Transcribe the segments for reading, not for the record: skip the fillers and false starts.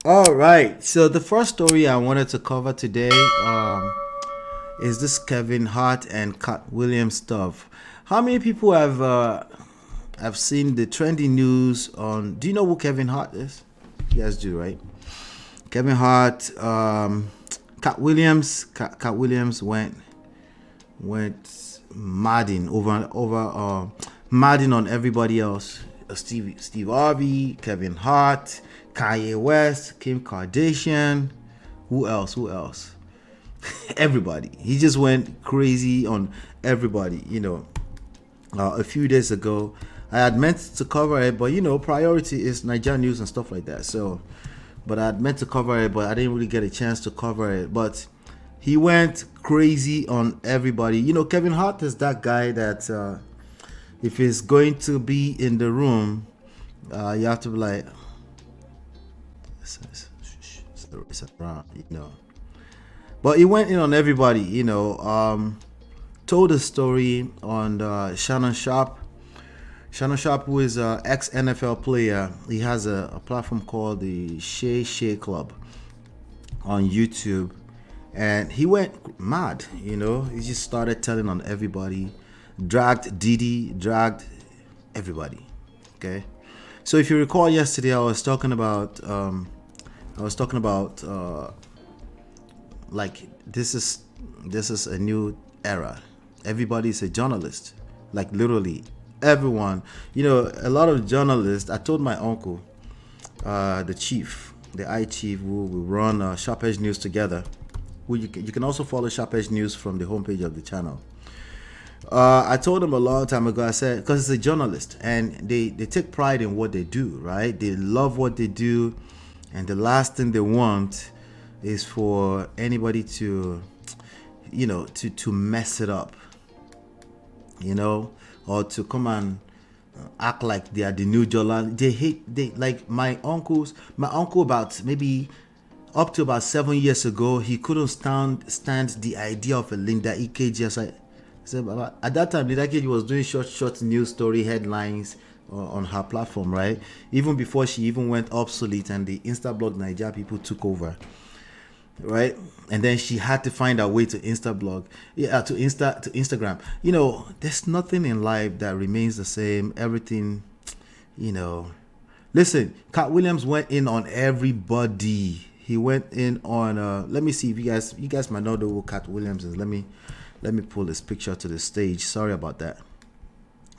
All right. So the first story I wanted to cover today is this Kevin Hart and Katt Williams stuff. How many people have seen the trending news on? Do you know who Kevin Hart is? You guys do, right? Kevin Hart, Katt Williams. Katt Williams went madding madding on everybody else. Steve Harvey, Kevin Hart, Kanye West, Kim Kardashian. Who else? Who else? Everybody. He just went crazy on everybody. A few days ago, I had meant to cover it, but priority is Nigeria news and stuff like that. So, but I had meant to cover it, but I didn't really get a chance to cover it. But he went crazy on everybody. Kevin Hart is that guy that if he's going to be in the room, you have to be like, it's around, But he went in on everybody, told a story on Shannon Sharp. Shannon Sharp, who is an ex NFL player, he has a platform called the Shay Club on YouTube, and he went mad. He just started telling on everybody, dragged Didi, dragged everybody. Okay, so if you recall yesterday, I was talking about like this is a new era. Everybody's a journalist, like literally everyone. A lot of journalists. I told my uncle, the chief, the I chief, who will run Sharp Edge News together. Who you can also follow Sharp Edge News from the homepage of the channel. I told him a long time ago. I said, because it's a journalist and they take pride in what they do, right? They love what they do, and the last thing they want is for anybody to mess it up, or to come and act like they are the new journalist. They like my uncle about maybe up to about 7 years ago, he couldn't stand the idea of a Linda EKG. At that time, Linda EKG was doing short news story headlines on her platform, right? Even before she even went obsolete and the Instablog Nigeria people took over, right? And then she had to find a way to Instablog, to Instagram. There's nothing in life that remains the same. Everything, Listen, Katt Williams went in on everybody. He went in on. Let me see if you guys might not know who Katt Williams is. Let me pull this picture to the stage. Sorry about that.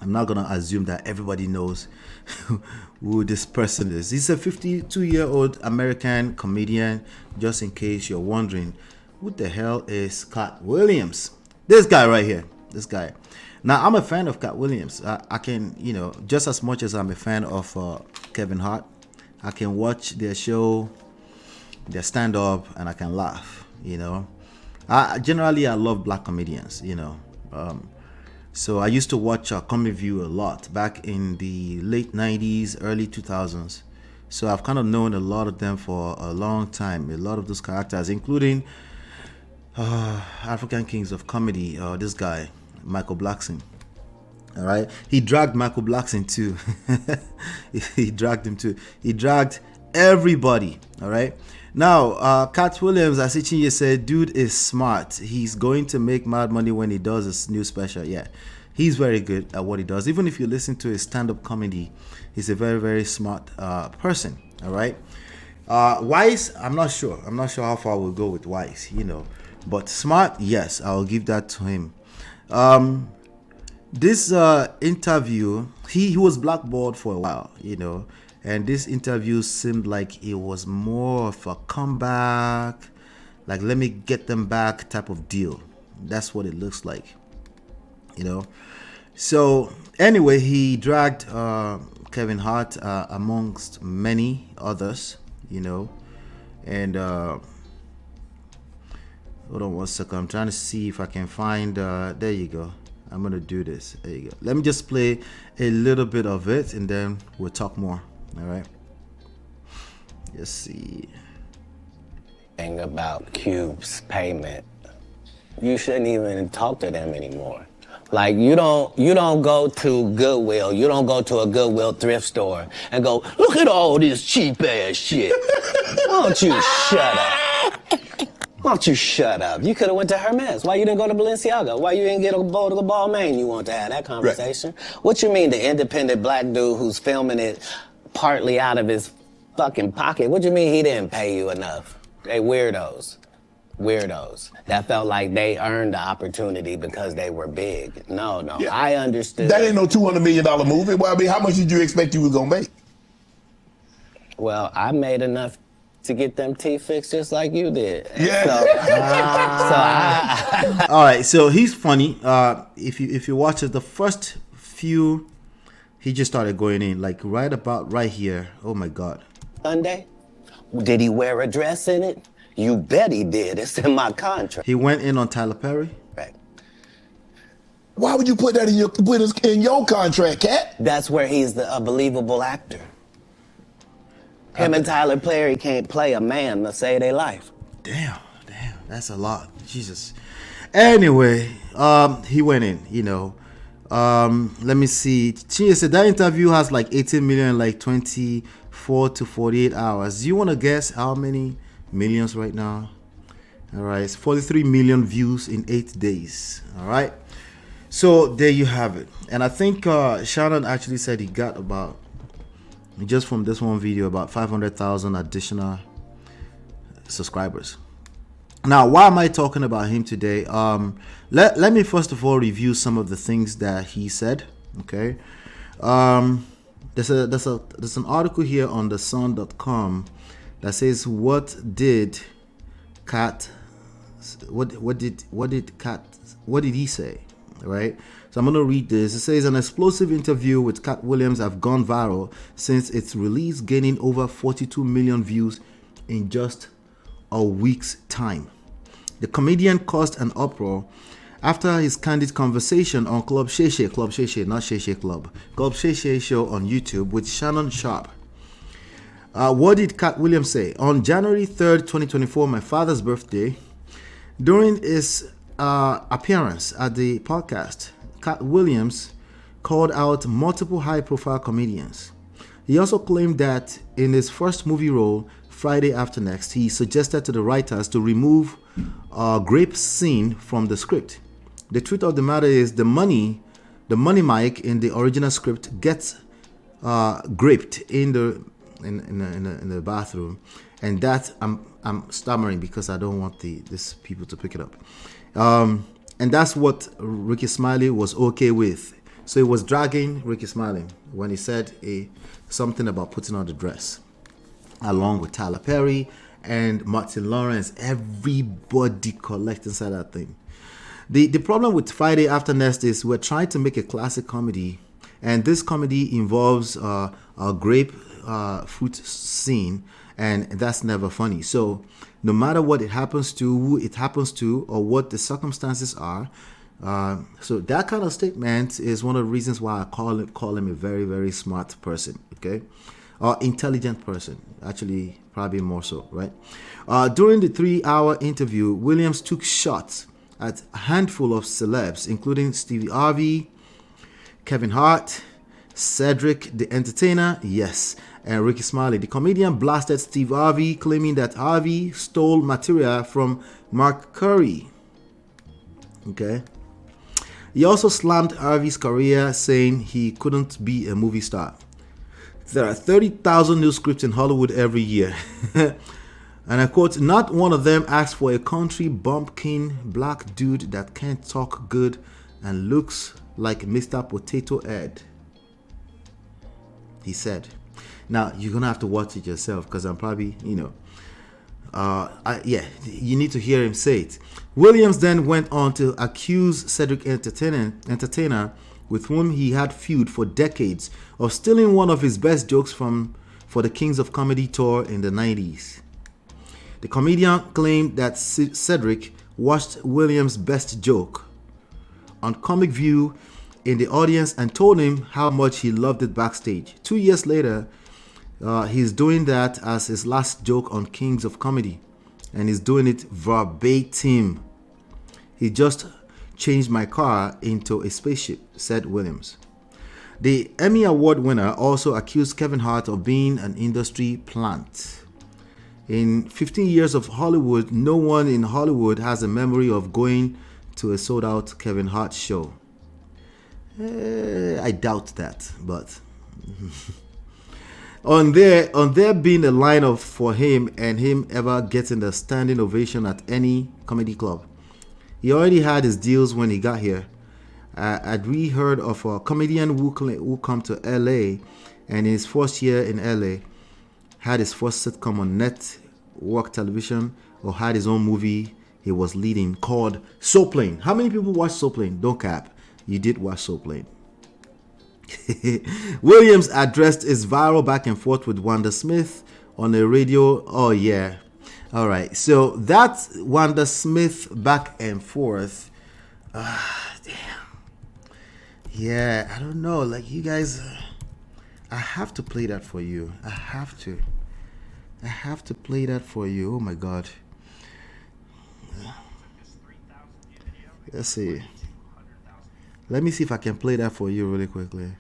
I'm not gonna assume that everybody knows who this person is. He's a 52-year-old American comedian. Just in case you're wondering, who the hell is Katt Williams? This guy right here. This guy. Now, I'm a fan of Katt Williams. I can, just as much as I'm a fan of Kevin Hart, I can watch their show, their stand-up, and I can laugh. I love black comedians. So I used to watch Comedy View a lot back in the late 90s, early 2000s. So I've kind of known a lot of them for a long time. A lot of those characters, including African Kings of Comedy. This guy, Michael Blackson. All right, he dragged Michael Blackson too. He dragged him too. He dragged everybody. All right. Now, Katt Williams, as Ichinye said, dude is smart. He's going to make mad money when he does his new special. Yeah, he's very good at what he does. Even if you listen to his stand-up comedy, he's a very, very smart person. All right. Wise, I'm not sure. I'm not sure how far we'll go with Wise, But smart, yes, I'll give that to him. This interview, he was blackballed for a while, and this interview seemed like it was more of a comeback, like let me get them back type of deal. That's what it looks like, So anyway, he dragged Kevin Hart amongst many others, and hold on one second. I'm trying to see if I can find. There you go. I'm gonna do this. There you go. Let me just play a little bit of it, and then we'll talk more. All right. Let's see. Thing about Cube's payment, you shouldn't even talk to them anymore. Like you don't go to Goodwill. You don't go to a Goodwill thrift store and go, look at all this cheap ass shit. Why don't you shut up? Why don't you shut up? You could have went to Hermes. Why you didn't go to Balenciaga? Why you didn't get a bowl to the Balmain? You want to have that conversation? Right. What you mean the independent black dude who's filming it partly out of his fucking pocket? What you mean he didn't pay you enough? They weirdos. Weirdos that felt like they earned the opportunity because they were big. No, yeah. I understood. That ain't no $200 million movie. Well, I mean, how much did you expect you was gonna make? Well, I made enough to get them teeth fixed just like you did. Yeah. All right, so he's funny. If you watch it, the first few, he just started going in like right about right here. Oh my God. Sunday, did he wear a dress in it? You bet he did. It's in my contract. He went in on Tyler Perry. Right. Why would you put that in your contract, Katt? That's where he's a believable actor. Him and Tyler Perry can't play a man to save their life. Damn, that's a lot. Jesus. Anyway, he went in. Let me see. She said that interview has like 18 million, like 24 to 48 hours. Do you want to guess how many millions right now? All right, it's 43 million views in 8 days. All right, so there you have it. And I think Shannon actually said he got about, just from this one video, about 500,000 additional subscribers. Now, why am I talking about him today? Let me first of all review some of the things that he said. Okay, there's an article here on thesun.com that says what did he say, right? So I'm going to read this. It says an explosive interview with Katt Williams have gone viral since its release, gaining over 42 million views in just a week's time. The comedian caused an uproar after his candid conversation on Club Shay Shay, not Shay Shay Club, Club Shay Shay show on YouTube with Shannon Sharpe. What did Katt Williams say? On January 3rd, 2024, my father's birthday, during his appearance at the podcast, Katt Williams called out multiple high-profile comedians. He also claimed that in his first movie role, Friday After Next, he suggested to the writers to remove a grape scene from the script. The truth of the matter is the money mic in the original script gets graped in the bathroom, and that I'm stammering because I don't want these people to pick it up. And that's what Ricky Smiley was okay with. So he was dragging Ricky Smiley when he said something about putting on the dress, along with Tyler Perry and Martin Lawrence. Everybody collect inside that thing. The problem with Friday After Next is we're trying to make a classic comedy, and this comedy involves a grape fruit scene, and that's never funny. So no matter what it happens to, who it happens to, or what the circumstances are, so that kind of statement is one of the reasons why I call him a very, very smart person, okay? Or intelligent person, actually, probably more so, right? During the 3-hour interview, Williams took shots at a handful of celebs, including Stevie Harvey, Kevin Hart, Cedric the Entertainer, yes, and Ricky Smiley. The comedian blasted Steve Harvey, claiming that Harvey stole material from Mark Curry. Okay. He also slammed Harvey's career, saying he couldn't be a movie star. There are 30,000 new scripts in Hollywood every year. And I quote, not one of them asks for a country bumpkin black dude that can't talk good and looks like Mr. Potato Head, he said. Now, you're going to have to watch it yourself because I'm probably, you need to hear him say it. Williams then went on to accuse Cedric Entertainer, with whom he had feud for decades, of stealing one of his best jokes for the Kings of Comedy tour in the 90s. The comedian claimed that Cedric watched Williams' best joke on Comic View in the audience and told him how much he loved it backstage. 2 years later, he's doing that as his last joke on Kings of Comedy, and he's doing it verbatim. He just changed my car into a spaceship, said Williams. The Emmy Award winner also accused Kevin Hart of being an industry plant. In 15 years of Hollywood, no one in Hollywood has a memory of going to a sold-out Kevin Hart show. I doubt that, but on there being a lineup for him and him ever getting a standing ovation at any comedy club. He already had his deals when he got here. I'd heard of a comedian who come to LA, and in his first year in LA had his first sitcom on network television, or had his own movie he was leading called Soul Plane. How many people watch Soul Plane? Don't cap. You did watch Soul Plane. Williams addressed his viral back and forth with Wanda Smith on the radio. Oh yeah. All right. So that Wanda Smith back and forth. Damn. Yeah, I don't know. Like, you guys, I have to play that for you. I have to play that for you. Oh my God. Let's see. Let me see if I can play that for you really quickly.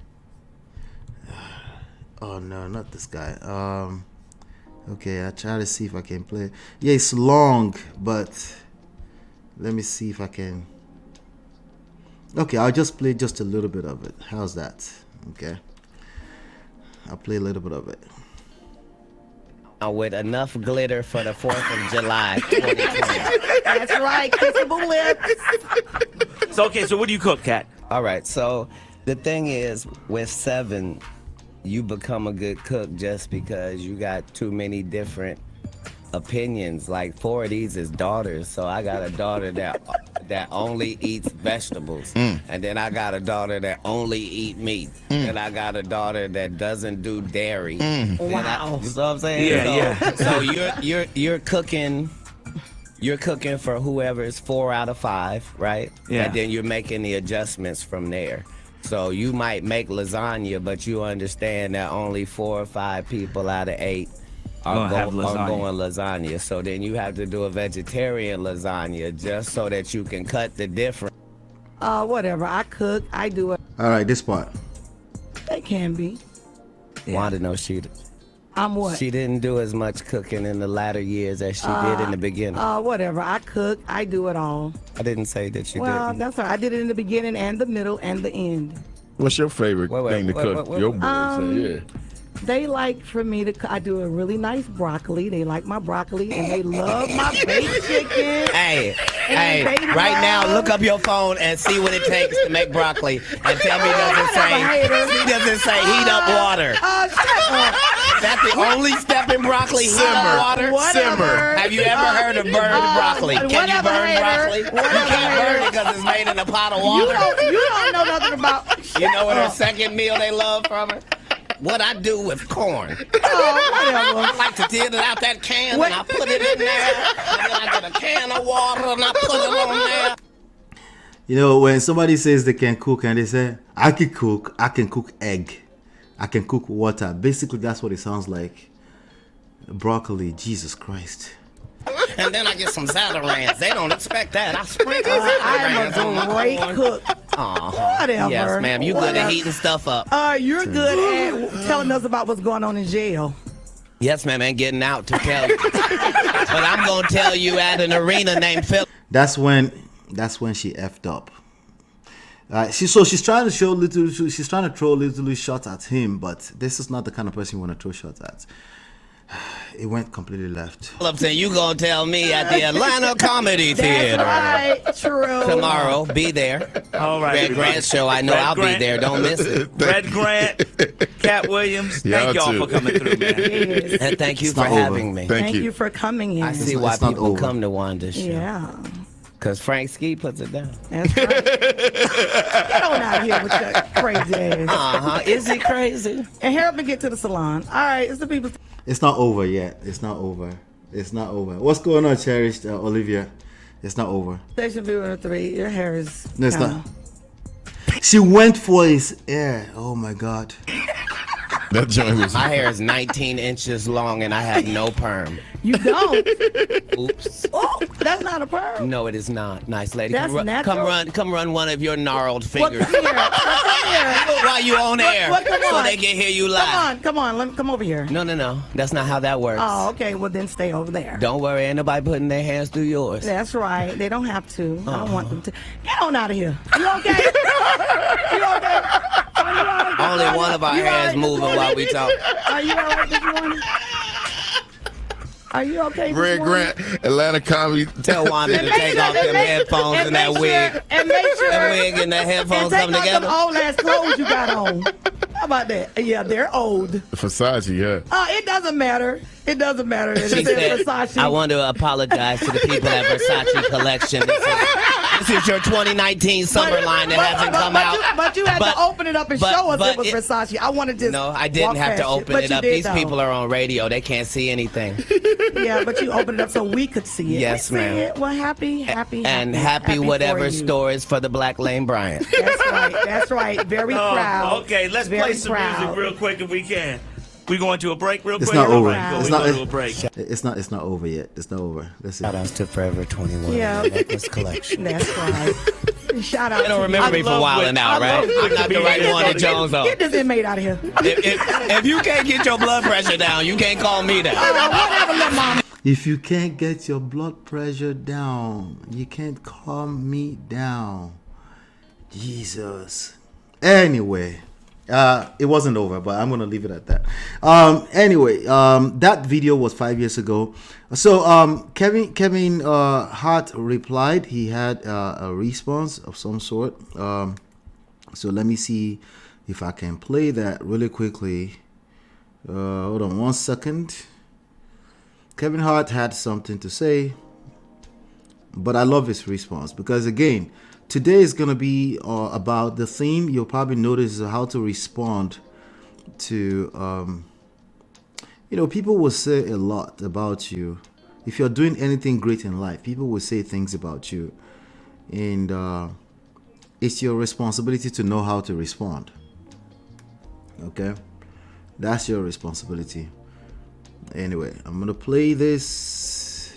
Oh no, not this guy. Okay, I try to see if I can play. Yeah, it's long, but let me see if I can. Okay, I'll just play just a little bit of it. How's that? Okay, I'll play a little bit of it. With enough glitter for the 4th of July 2020. That's right, kissable lips. So, okay, so what do you cook, Katt? All right, so the thing is, with 7, you become a good cook just because you got too many different opinions. Like 4 of these is daughters, so I got a daughter that only eats vegetables, and then I got a daughter that only eat meat, and I got a daughter that doesn't do dairy. Wow. You know what I'm saying? Yeah, so, So you're cooking. You're cooking for whoever is 4 out of 5, right? Yeah. And then you're making the adjustments from there. So you might make lasagna, but you understand that only 4 or 5 people out of 8 are going lasagna. So then you have to do a vegetarian lasagna just so that you can cut the difference. Whatever. I cook. I do it. All right, this part. They can be. Wanda knows she I'm what? She didn't do as much cooking in the latter years as she did in the beginning. Whatever. I cook. I do it all. I didn't say that you Well, didn't. that's right. I did it in the beginning and the middle and the end. What's your favorite thing to cook? Your boys say, yeah. They like for me to. I do a really nice broccoli. They like my broccoli and they love my baked chicken. Hey, And they right now, love- look up your phone and see what it takes to make broccoli, and tell me does it say heat up water? Shut up. That's the only step in broccoli. Heat up water. Whatever. Have you ever heard of burned broccoli? Can you whatever, burn hater. broccoli? You Whatever, can't burn hater. it because it's made in a pot of You water. don't know nothing about. You know what her second meal they love from her? What I do with corn. Whatever. I like to tear it out that can and I put it in there. And then I get a can of water and I put it on there. You know, when somebody says they can cook and they say, I can cook egg, I can cook water. Basically, that's what it sounds like. Broccoli, Jesus Christ. And then I get some Zatarans. They don't expect that. I sprinkle I Zatarans on am a my great corn. cook. Whatever. Yes, ma'am. You good Whatever. at heating stuff up. You're good at telling us about what's going on in jail. Yes, ma'am. And getting out to tell you. But I'm going to tell you at an arena named Phil. That's when she effed up. She's trying to she's trying to throw little shots at him, but this is not the kind of person you want to throw shots at. It went completely left. Phillips, and you going to tell me at the Atlanta Comedy Theater. Right, true. Tomorrow, be there. All right. Red Grant show. I know Red I'll Grant. be there. Don't miss it. Red Grant, Katt Williams, thank Y'all y'all too. for coming through, man. Yes. And thank you It's for not over. having me. Thank Thank you for coming in. I see It's why not people over. come to Wanda's show. Yeah, Because Frank Ski puts it down. that's right. Get on out here with your crazy ass. Uh-huh. Is he crazy? And help me get to the salon. All right, it's the people. It's not over yet. It's not over. It's not over. What's going on, cherished Olivia? It's not over. Station viewer 3. Your hair is. No, it's kinda- not. She went for his hair. Oh my God. That joint was. My hair is 19 inches long and I have no perm. You don't. Oops. Oh, that's not a perm. No, it is not. Nice lady. That's natural. Come run one of your gnarled Well, fingers. come here. Come here. While you on air, Come so on. they can hear you live. Come on. Let me come over here. No. That's not how that works. Oh, okay. Well, then stay over there. Don't worry, ain't nobody putting their hands through yours. That's right. They don't have to. I don't want them to. Get on out of here. You okay? You okay? Are you all right? Only one of our You all hands right this moving morning? while we talk. Are you all right this morning? Are you okay this Red morning? Grant, Atlanta Comedy. Tell Wanda to take off them headphones and that wig. And make sure. That wig and the And headphones take come off together. them old ass clothes you got on. How about that? Yeah, they're old. Versace, yeah. It doesn't matter. It doesn't matter. It She says said, Versace. I want to apologize to the people at Versace Collection. This is your 2019 summer line that hasn't come out. But you had to open it up and show us it was it- Versace. I wanted to. No, I didn't have to open it up. These people are on radio. They can't see anything. Yeah, but you opened it up so we could see it. Yes, We see ma'am. it. Well, happy And happy whatever for you. stories for the Black Lane Bryant. That's right. That's right. Very proud. Okay, let's Very play some proud. music real quick if we can. We going to a break real It's quick? not All over. right, cool. It's We not. going to a break. It's not over yet. It's not over. Let's see. Shout outs to Forever 21 Yeah. Necklace Collection. That's right. Shout out. They don't to remember I me for love wilding when- out, I right? love when I'm not the right comedians one go to Jones though. Get this inmate out of here. If you can't get your blood pressure down, you can't call me down. Whatever, little mama. If you can't get your blood pressure down, you can't calm me down. Jesus. Anyway, it wasn't over, but I'm gonna leave it at that. Anyway, that video was 5 years ago. So Kevin Hart replied. He had a response of some sort. So let me see if I can play that really quickly. Hold on 1 second. Kevin Hart had something to say, but I love his response because, again, today is going to be about the theme. You'll probably notice how to respond to, people will say a lot about you. If you're doing anything great in life, people will say things about you. And it's your responsibility to know how to respond. Okay? That's your responsibility. Anyway, I'm gonna play this.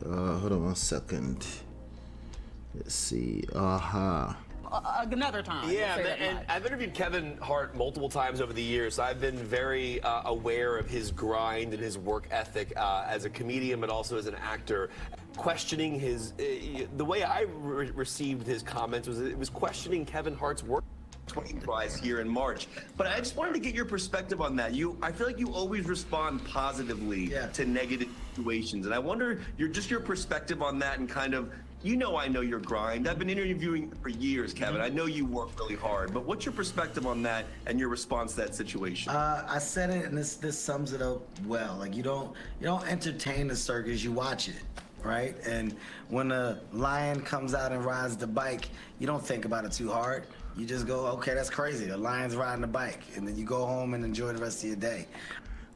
Hold on 1 second. Let's see. Another time. Yeah, and I've interviewed Kevin Hart multiple times over the years. I've been very aware of his grind and his work ethic as a comedian, but also as an actor. Questioning his, the way I received his comments was it was questioning Kevin Hart's work. Prize here in March, but I just wanted to get your perspective on that. I feel like you always respond positively to negative situations, and I wonder your perspective on that and kind of. I know your grind. I've been interviewing for years, Kevin. I know you work really hard, but what's your perspective on that and your response to that situation? I said it, and this sums it up well. Like you don't entertain the circus, you watch it, right? And when a lion comes out and rides the bike, you don't think about it too hard. You just go, okay, that's crazy. The lion's riding the bike, and then you go home and enjoy the rest of your day.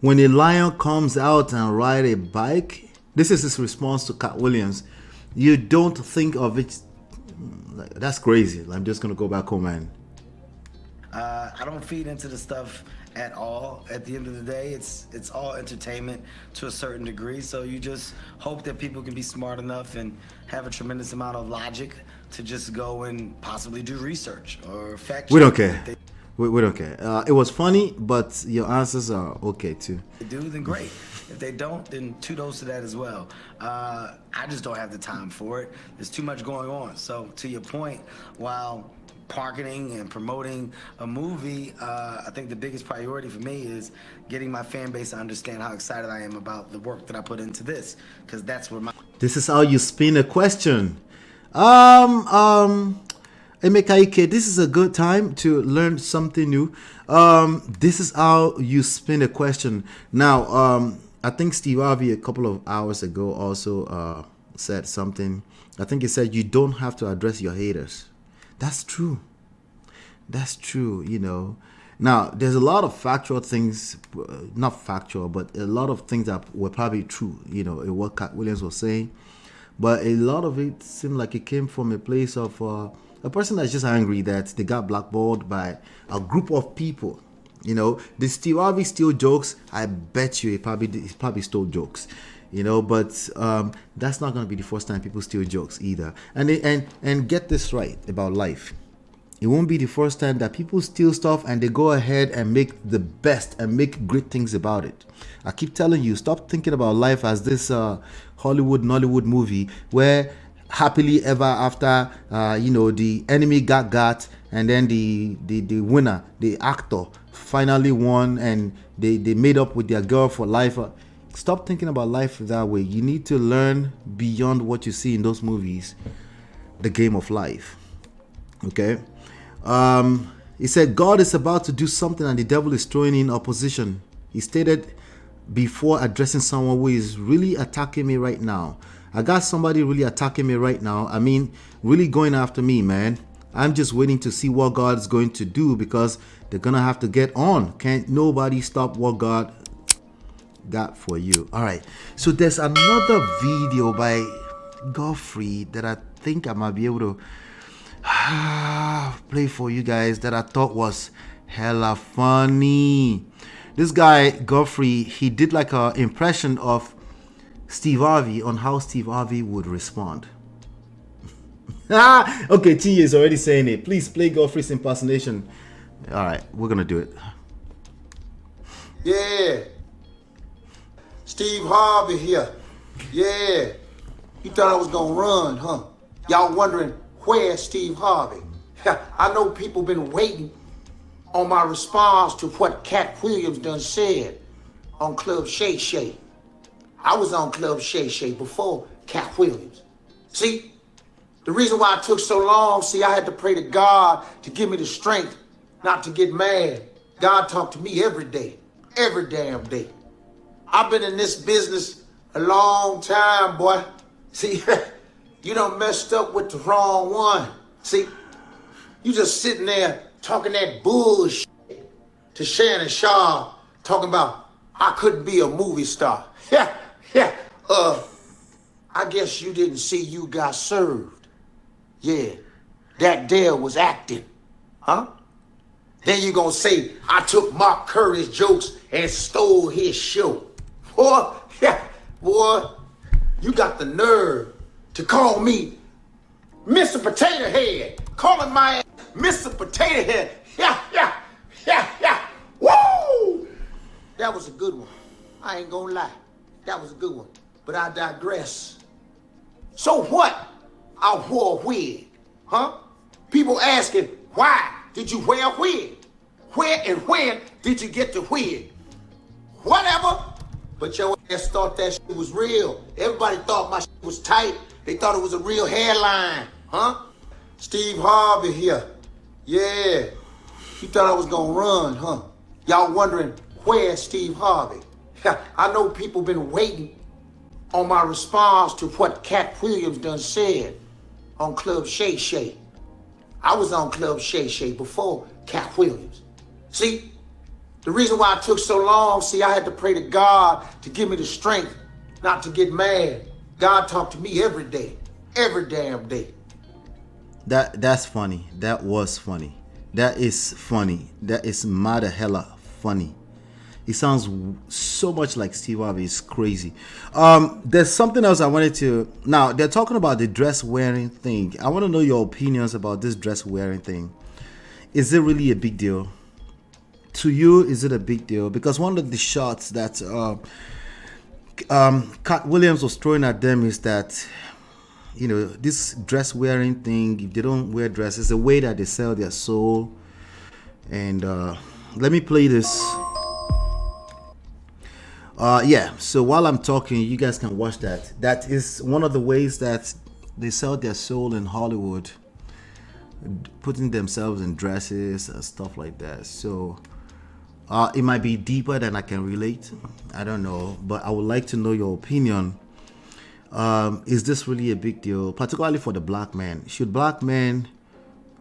When a lion comes out and ride a bike, this is his response to Katt Williams. You don't think of it like, that's crazy. I'm just gonna go back home and. I don't feed into the stuff at all. At the end of the day, it's all entertainment to a certain degree. So you just hope that people can be smart enough and have a tremendous amount of logic to just go and possibly do research or fact check. We don't care. We don't care. It was funny, but your answers are okay too. If they do, then great. If they don't, then kudos to that as well. I just don't have the time for it. There's too much going on. So to your point, while marketing and promoting a movie, I think the biggest priority for me is getting my fan base to understand how excited I am about the work that I put into this, because that's where my. This is how you spin a question. Emeka, this is a good time to learn something new. This is how you spin a question. Now, I think Steve Harvey a couple of hours ago also said something. I think he said you don't have to address your haters. That's true. That's true, Now, there's a lot of factual things, not factual, but a lot of things that were probably true, in what Katt Williams was saying. But a lot of it seemed like it came from a place of a person that's just angry that they got blackballed by a group of people You know, the Steve Harvey steal jokes. I bet you he probably stole jokes. You know, but that's not going to be the first time people steal jokes either. And get this right about life. It won't be the first time that people steal stuff and they go ahead and make the best and make great things about it. I keep telling you, stop thinking about life as this Hollywood, Nollywood movie where happily ever after, you know, the enemy got, and then the winner, the actor, finally won, and they made up with their girl for life. Stop thinking about life that way. You need to learn beyond what you see in those movies, the game of life. Okay? He said, God is about to do something and the devil is throwing in opposition. He stated before addressing someone who is really attacking me right now. I got somebody really attacking me right now. I mean, really going after me, man. I'm just waiting to see what God's going to do because they're going to have to get on. Can't nobody stop what God got for you. All right. So there's another video by Godfrey that I think I might be able to play for you guys that I thought was hella funny. This guy Godfrey, he did like a impression of Steve Harvey on how Steve Harvey would respond. Okay, T is already saying it. Please play Godfrey's impersonation. All right, we're gonna do it. Yeah, Steve Harvey here. Yeah, you thought I was gonna run, huh? Y'all wondering where's Steve Harvey? I know people been waiting on my response to what Katt Williams done said on Club Shay Shay. I was on Club Shay Shay before Katt Williams. See, the reason why it took so long, I had to pray to God to give me the strength not to get mad. God talked to me every day, every damn day. I've been in this business a long time, boy. See, you done messed up with the wrong one. See, you just sitting there talking that bullshit to Shannon Sharp, talking about I couldn't be a movie star. I guess you didn't see You Got Served. Yeah, that there was acting, huh? Then you gonna say I took Mark Curry's jokes and stole his show. Boy, boy, you got the nerve to call me Mr. Potato Head, calling my ass Mr. Potato Head. Yeah. Woo! That was a good one. I ain't gonna lie. That was a good one. But I digress. So what? I wore a wig, huh? People asking, why did you wear a wig? Where and when did you get the wig? Whatever. But your ass thought that shit was real. Everybody thought my shit was tight. They thought it was a real hairline, huh? Steve Harvey here. Yeah. You thought I was gonna run, huh? Y'all wondering where's Steve Harvey? I know people been waiting on my response to what Katt Williams done said on Club Shay Shay. I was on Club Shay Shay before Katt Williams. See, the reason why it took so long, I had to pray to God to give me the strength not to get mad. God talked to me every day, every damn day. That's funny. That was funny. That is funny. That is mother hella funny. It sounds so much like Steve Harvey. It's crazy. There's something else I wanted to... Now, they're talking about the dress wearing thing. I want to know your opinions about this dress wearing thing. Is it really a big deal? To you, is it a big deal? Because one of the shots that Katt Williams was throwing at them is that, you know, this dress wearing thing, if they don't wear dresses, it's a way that they sell their soul. And let me play this. Yeah, so while I'm talking, you guys can watch that. That is one of the ways that they sell their soul in Hollywood, putting themselves in dresses and stuff like that. So it might be deeper than I can relate. I don't know, but I would like to know your opinion. Is this really a big deal, particularly for the black man? Should black men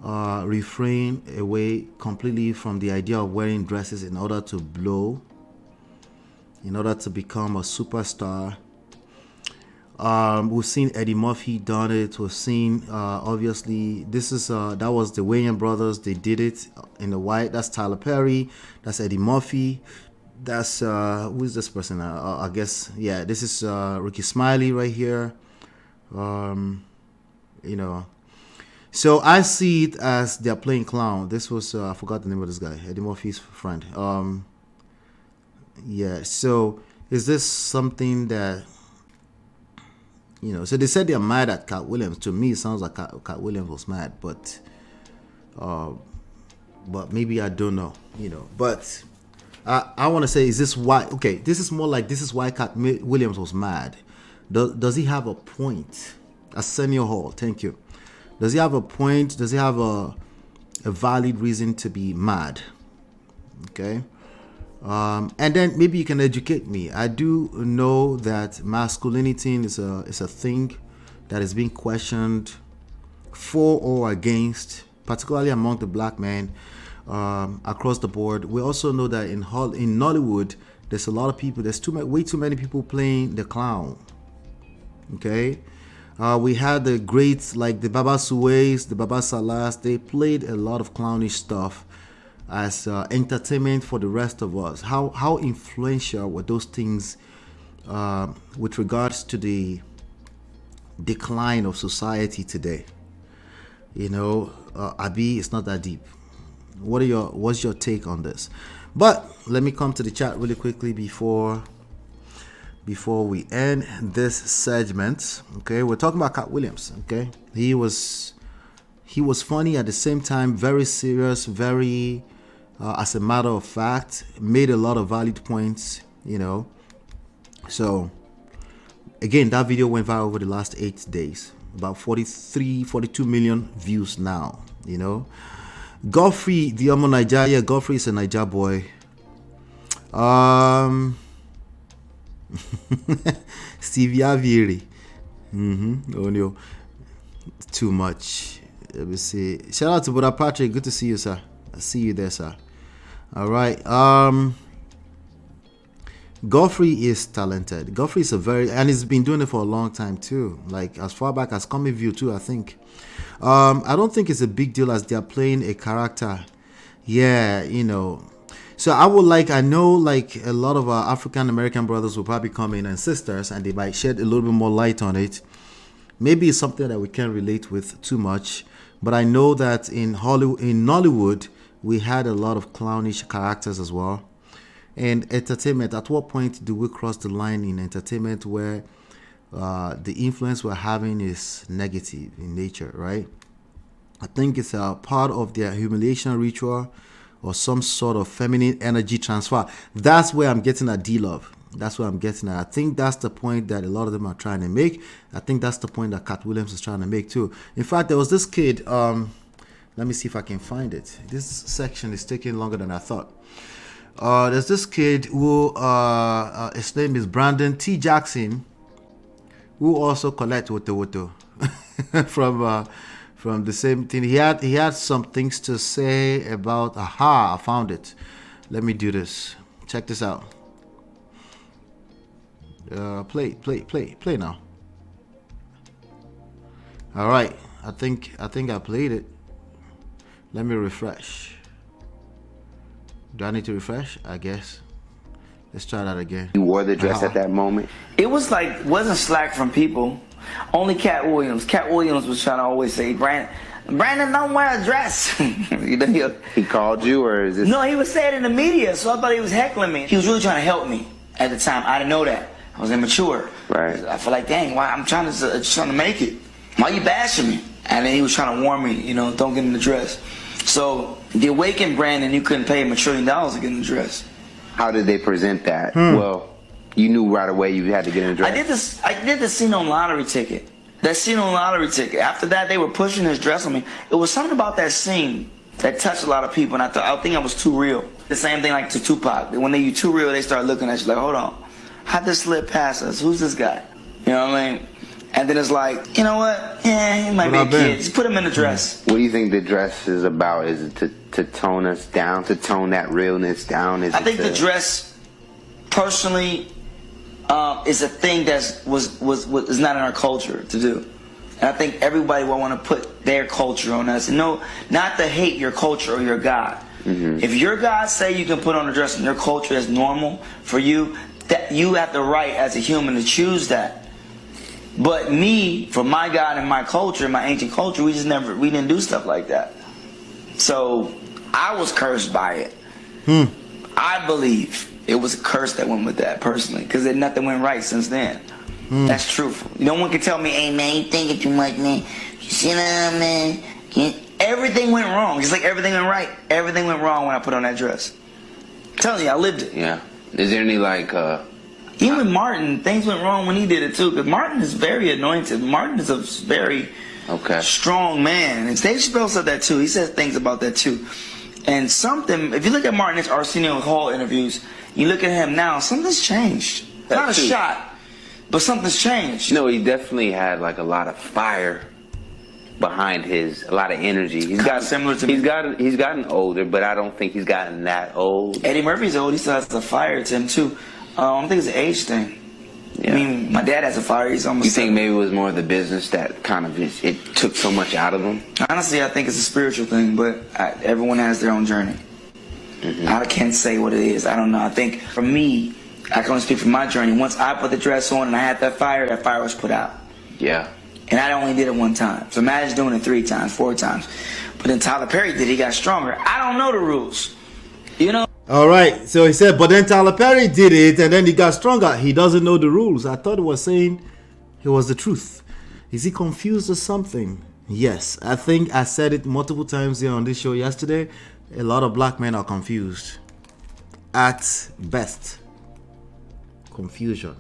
refrain away completely from the idea of wearing dresses in order to blow, in order to become a superstar? We've seen Eddie Murphy done it. We've seen obviously this is that was the Wayans brothers. They did it in the white. That's Tyler Perry. That's Eddie Murphy. That's who is this person? I guess yeah. This is Ricky Smiley right here. You know. So I see it as they're playing clown. This was I forgot the name of this guy, Eddie Murphy's friend. Yeah. So is this something that, you know? So they said they're mad at Katt Williams. To me, it sounds like Katt Williams was mad, but maybe I don't know. You know, but I want to say, is this why? Okay, this is more like this is why Katt Williams was mad. Does he have a point? Arsenio Hall, thank you. Does he have a point? Does he have a valid reason to be mad? Okay. And then maybe you can educate me. I do know that masculinity is a thing that is being questioned for or against, particularly among the black men across the board. We also know that in Nollywood, there's a lot of people. There's way too many people playing the clown. Okay. We had the greats like the Baba Suways, the Baba Salas. They played a lot of clownish stuff as entertainment for the rest of us. How influential were those things with regards to the decline of society today? You know, Abi, it's not that deep. What's your take on this? But let me come to the chat really quickly before we end this segment. Okay, we're talking about Katt Williams. Okay, he was funny at the same time, very serious, very as a matter of fact, made a lot of valid points, you know. So again, that video went viral over the last 8 days, about 42 million views now, you know. Godfrey the Omo Naija, yeah, Godfrey is a Naija boy. Stevie Avieri. Oh no, too much. Let me see. Shout out to Brother Patrick. Good to see you, sir. I see you there, sir. All right. Godfrey is talented. Godfrey is and he's been doing it for a long time too. Like as far back as Comic View too, I think. I don't think it's a big deal as they're playing a character. Yeah, you know. So I know like a lot of our African American brothers will probably come in and sisters, and they might shed a little bit more light on it. Maybe it's something that we can't relate with too much, but I know that in Nollywood, we had a lot of clownish characters as well. And entertainment, at what point do we cross the line in entertainment where the influence we're having is negative in nature, right? I think it's a part of their humiliation ritual, or some sort of feminine energy transfer. That's where I'm getting at D-Love. That's where I'm getting at. I think that's the point that a lot of them are trying to make. I think that's the point that Katt Williams is trying to make too. In fact, there was this kid, let me see if I can find it. This section is taking longer than I thought. There's this kid who, his name is Brandon T. Jackson, who also collect Woto from the same thing. He had some things to say about, I found it. Let me do this. Check this out. Play now. All right. I think I played it. Let me refresh. Do I need to refresh? I guess. Let's try that again. You wore the dress at that moment? It was like, wasn't slack from people. Only Katt Williams. Katt Williams was trying to always say, Brandon, don't wear a dress. You know, he called you, or is this? No, he was saying it in the media, so I thought he was heckling me. He was really trying to help me at the time. I didn't know that. I was immature. Right. I feel like, dang, why I'm trying to make it. Why you bashing me? And then he was trying to warn me, you know, don't get in the dress. So the awakened Brandon, you couldn't pay him $1 trillion to get in the dress. How did they present that? Well, you knew right away you had to get in the dress. I did the scene on Lottery Ticket. That scene on Lottery Ticket. After that, they were pushing his dress on me. It was something about that scene that touched a lot of people, and I think I was too real. The same thing like to Tupac. When you too real, they start looking at you like, hold on, how'd this slip past us? Who's this guy? You know what I mean? And then it's like, you know what? Yeah, he might be a kid. Just put him in the dress. What do you think the dress is about? Is it to tone us down, to tone that realness down? I think the dress, personally, is a thing that is not in our culture to do. And I think everybody will want to put their culture on us. No, not to hate your culture or your God. If your God say you can put on a dress and your culture is normal for you, that you have the right as a human to choose that. But me, for my God and my culture, my ancient culture, we didn't do stuff like that. So I was cursed by it. I believe it was a curse that went with that personally, because nothing went right since then. That's truthful. No one can tell me, hey man, you thinking too much, man. You sit down, man. Everything went wrong. Just like everything went right. Everything went wrong when I put on that dress. I'm telling you, I lived it. Yeah. Is there any even with Martin, things went wrong when he did it too. Because Martin is very anointed. Martin is a very strong man. And Dave Chappelle said that too. He says things about that too. And something, if you look at Martin's Arsenio Hall interviews, you look at him now, something's changed. Not a shot, but something's changed. No, he definitely had like a lot of fire behind a lot of energy. He's got similar to me. He's gotten older, but I don't think he's gotten that old. Eddie Murphy's old. He still has the fire to him too. I don't think it's an age thing. Yeah. I mean, my dad has a fire. He's almost. You think maybe it was more the business that kind of it took so much out of him? Honestly, I think it's a spiritual thing, but everyone has their own journey. I can't say what it is. I don't know. I think for me, I can only speak for my journey. Once I put the dress on and I had that fire was put out. Yeah. And I only did it one time. So imagine doing it 3 times, 4 times. But then Tyler Perry did it. He got stronger. I don't know the rules. You know? All right. So he said, but then Tyler Perry did it and then he got stronger. He doesn't know the rules. I thought it was saying it was the truth. Is he confused or something? Yes. I think I said it multiple times here on this show yesterday. A lot of black men are confused. At best. Confusion.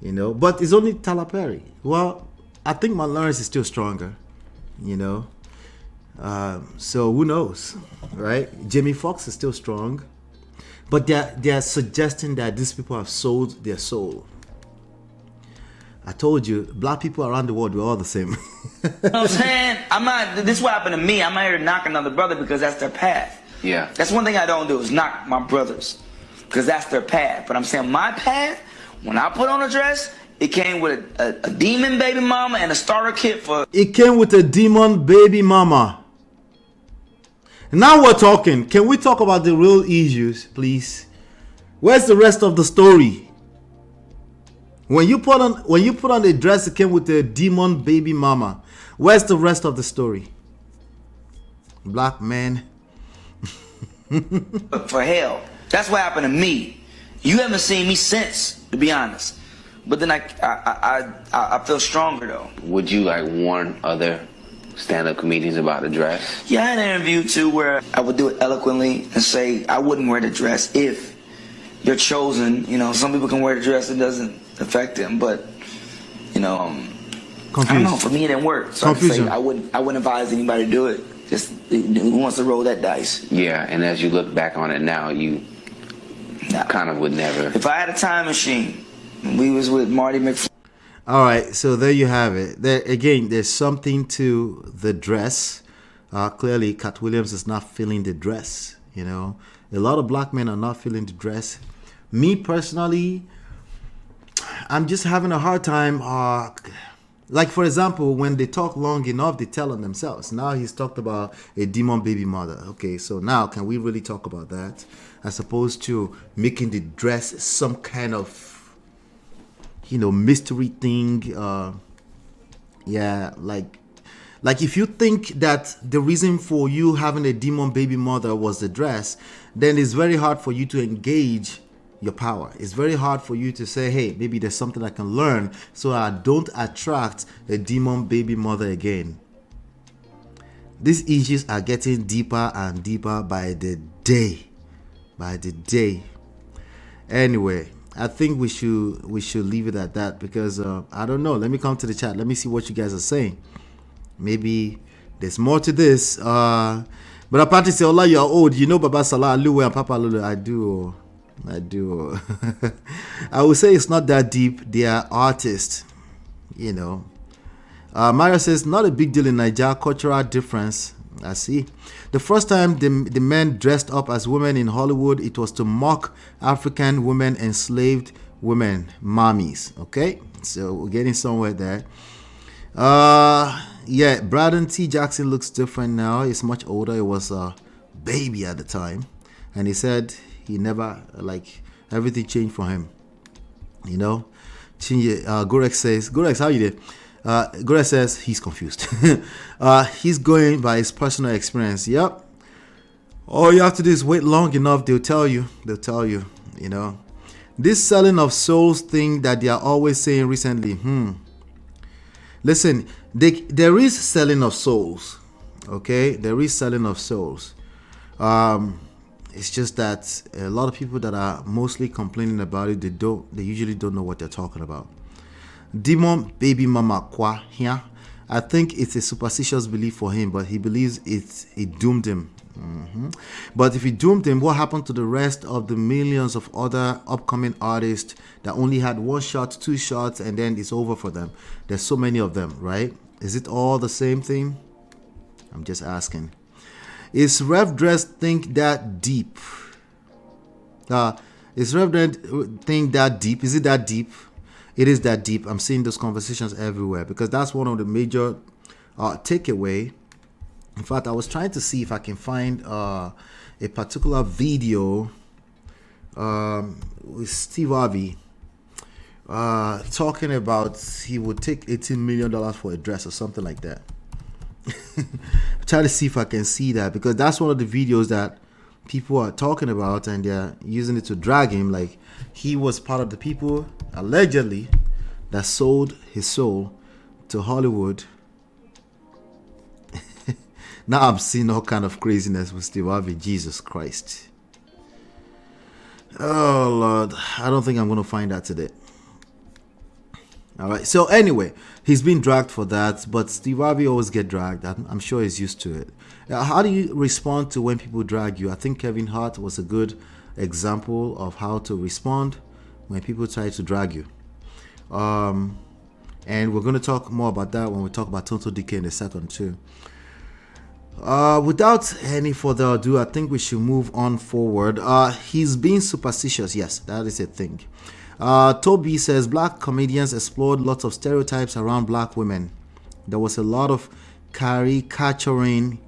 You know? But it's only Tyler Perry. Well, I think my Lawrence is still stronger, you know. So who knows, right? Jamie Foxx is still strong, but they're suggesting that these people have sold their soul. I told you, black people around the world, we're all the same. You know what I'm saying? This is what happened to me. I'm not here to knock another brother because that's their path. Yeah. That's one thing I don't do is knock my brothers because that's their path. But I'm saying my path, when I put on a dress, it came with a demon baby mama and a starter kit for... It came with a demon baby mama. Now we're talking. Can we talk about the real issues, please? Where's the rest of the story? When you put on a dress that came with a demon baby mama, where's the rest of the story? Black man. For hell. That's what happened to me. You haven't seen me since, to be honest. But then I feel stronger though. Would you like warn other stand-up comedians about the dress? Yeah, I had an interview too where I would do it eloquently and say I wouldn't wear the dress if you're chosen. You know, some people can wear the dress, it doesn't affect them, but you know, I don't know. For me, it didn't work. So I wouldn't advise anybody to do it. Just who wants to roll that dice? Yeah, and as you look back on it now, you kind of would never. If I had a time machine, we was with Marty McFly. All right, so there you have it. There again, there's something to the dress. Clearly, Katt Williams is not feeling the dress. You know, a lot of black men are not feeling the dress. Me personally, I'm just having a hard time. Like for example, when they talk long enough, they tell on themselves. Now he's talked about a demon baby mother. Okay, so now can we really talk about that, as opposed to making the dress some kind of, you know, mystery thing? Yeah, like if you think that the reason for you having a demon baby mother was the dress, then it's very hard for you to engage your power. It's very hard for you to say, hey, maybe there's something I can learn so I don't attract a demon baby mother again. These issues are getting deeper and deeper by the day. By the day. Anyway, I think we should leave it at that because I don't know. Let me come to the chat. Let me see what you guys are saying. Maybe there's more to this. But apart say, Ola, you're old. You know Baba Salah Aluwe and Papa Lulu. I do. I would say it's not that deep. They are artists, you know. Mario says, not a big deal in Nigeria. Cultural difference. I see. The first time the men dressed up as women in Hollywood, it was to mock African women enslaved women mommies. Okay, so we're getting somewhere there. Yeah, Braden T. Jackson looks different now. He's much older. He was a baby at the time, and he said he never, like, everything changed for him. You know, Gorex says, Gorex, how you did? Gorex says he's confused. He's going by his personal experience. Yep. All you have to do is wait long enough. They'll tell you. You know, this selling of souls thing that they are always saying recently. Listen, there is selling of souls. Okay, there is selling of souls. It's just that a lot of people that are mostly complaining about it, they usually don't know what they're talking about. Demon baby mama kwa here. I think it's a superstitious belief for him, but he believes it doomed him. But if it doomed him, what happened to the rest of the millions of other upcoming artists that only had 1 shot, 2 shots, and then it's over for them? There's so many of them, right? Is it all the same thing? I'm just asking. Is Rev Dress think that deep? Is Rev Dress think that deep? Is it that deep? It is that deep. I'm seeing those conversations everywhere because that's one of the major takeaway. In fact, I was trying to see if I can find a particular video with Steve Harvey talking about he would take $18 million for a dress or something like that. Try to see if I can see that because that's one of the videos that people are talking about and they're using it to drag him like he was part of the people allegedly that sold his soul to Hollywood. Now I'm seeing all kind of craziness with Steve Harvey. Jesus Christ. Oh Lord, I don't think I'm going to find that today. All right. So anyway, he's been dragged for that, but Steve Harvey always get dragged. I'm sure he's used to it. How do you respond to when people drag you? I think Kevin Hart was a good example of how to respond when people try to drag you. And we're going to talk more about that when we talk about Total Decay in a second too. Without any further ado, I think we should move on forward. He's being superstitious. Yes, that is a thing. Toby says black comedians explored lots of stereotypes around black women. There was a lot of caricaturing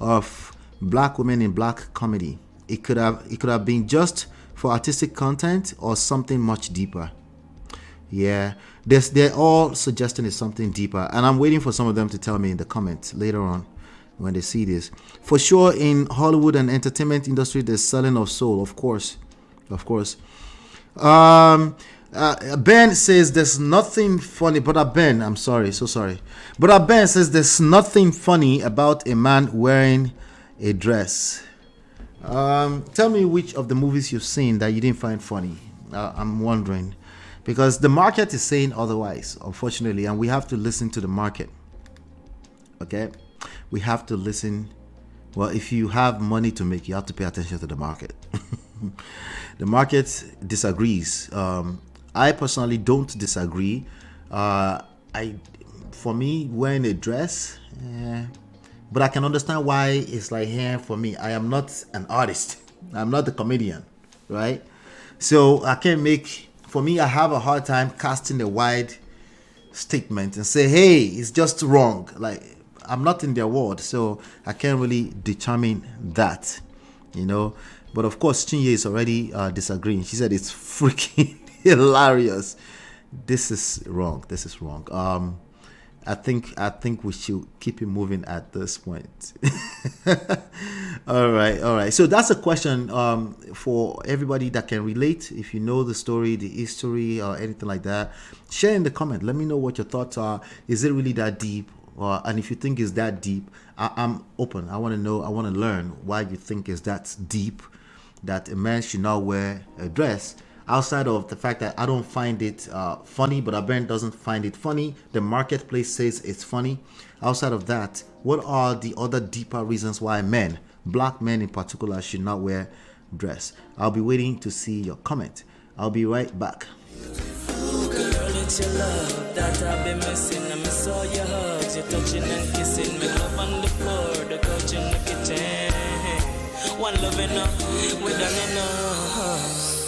of black women in black comedy. It could have been just for artistic content or something much deeper. Yeah, they're all suggesting it's something deeper, and I'm waiting for some of them to tell me in the comments later on when they see this. For sure, in Hollywood and entertainment industry, there's selling of soul, of course. Ben says there's nothing funny. Brother Ben, I'm sorry, so sorry. Brother Ben says there's nothing funny about a man wearing a dress. Tell me which of the movies you've seen that you didn't find funny. I'm wondering. Because the market is saying otherwise, unfortunately, and we have to listen to the market. Okay? We have to listen. Well, if you have money to make, you have to pay attention to the market. The market disagrees. I personally don't disagree. For me, wearing a dress, but I can understand why it's like here for me. I am not an artist. I'm not a comedian, right? So I can't make... For me, I have a hard time casting a wide statement and say, hey, it's just wrong. Like, I'm not in their world, so I can't really determine that, you know. But of course, Chinye is already disagreeing. She said it's freaking hilarious. This is wrong. I think we should keep it moving at this point. All right. So that's a question for everybody that can relate. If you know the story, the history, or anything like that, share in the comment. Let me know what your thoughts are. Is it really that deep? And if you think it's that deep, I'm open. I want to know. I want to learn why you think it's that deep that a man should not wear a dress. Outside of the fact that I don't find it funny, but Ben doesn't find it funny. The marketplace says it's funny. Outside of that, what are the other deeper reasons why men, black men in particular, should not wear dress? I'll be waiting to see your comment. I'll be right back. Ooh, girl, it's your love that I've been missing. I miss all your hugs, your touching and kissing. Me love on the floor, the couch in the kitchen. One loving up, we done enough.